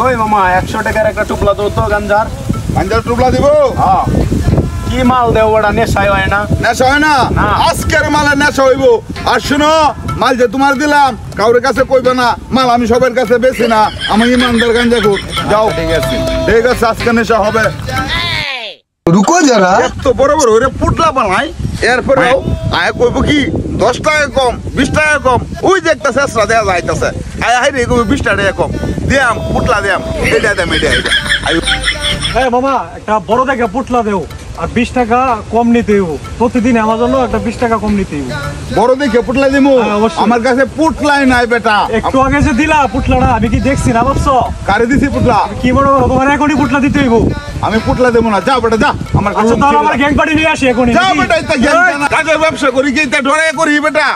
ওই মামা 100 টাকার একটা টুপলা দাও তো গাঞ্জার। গাঞ্জার টুপলা দিব? হ্যাঁ। কি মাল দেও ওটা নেশাই হয় না? নেশা হয় না? আজকের মালে নেশা হইব। আর শুনো, মাল যে তোমার দিলাম কাউরে কাছে কইবে না, মাল আমি সবার কাছে বেশি না, আমি ইমানদার গাঞ্জা খুর। যাও। ঠিক আছে আজকে নেশা হবে। রুকো যারা, এত বড় বড় ওরে পুটলা বানাই, এরপরেও আয় কইব কি 10 টাকা কম, 20 টাকা কম। ওই যে একটা শেষরা দেয়া যাইতাছে, আয় হাই রে কইব 20 টাকা কম দিয়াম, পুটলা দিয়াম, এটা দেম এটা। হ্যাঁ মামা, একটা বড় দেখে পুটলা দেও আর 20 টাকা কম নিতে হইব। প্রতিদিন আমার জন্য একটা 20 টাকা কম নিতে হইব। বড় দেখে পুটলা দিমু? অবশ্যই। আমার কাছে পুটলাই নাই বেটা। একটু আগে যে দিলা পুটলাটা, আমি কি দেখছি না ভাবছো? কারে দিছি পুটলা? কি বড় তোমার এখনই পুটলা দিতে হইব। আমি পুটলা দেবো না, যা বেটা যা। আমার কাছে আচ্ছা তাহলে আমার গ্যাং পার্টি নিয়ে আসি এখনই। যা বেটা, এটা গ্যাং না, কাজের ব্যবসা করি কি তা ধরে করি বেটা।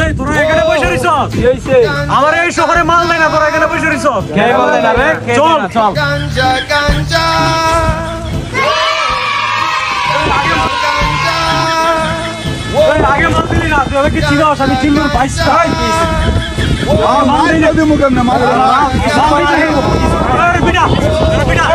এই তোরা এখানে বসে রইছস? কি হইছে? আমার এই শহরে মাল নাই না, তোরা এখানে বসে রইছস? কে মাল দেয় না রে? চল চল। গাঞ্জা গাঞ্জা আগে মাল দিলি না, তুই কি চিনস? আমি চিল্লুর 22 টাকা দিয়েছি। মাল দিমু কেমনে? মাল বিটা বিটা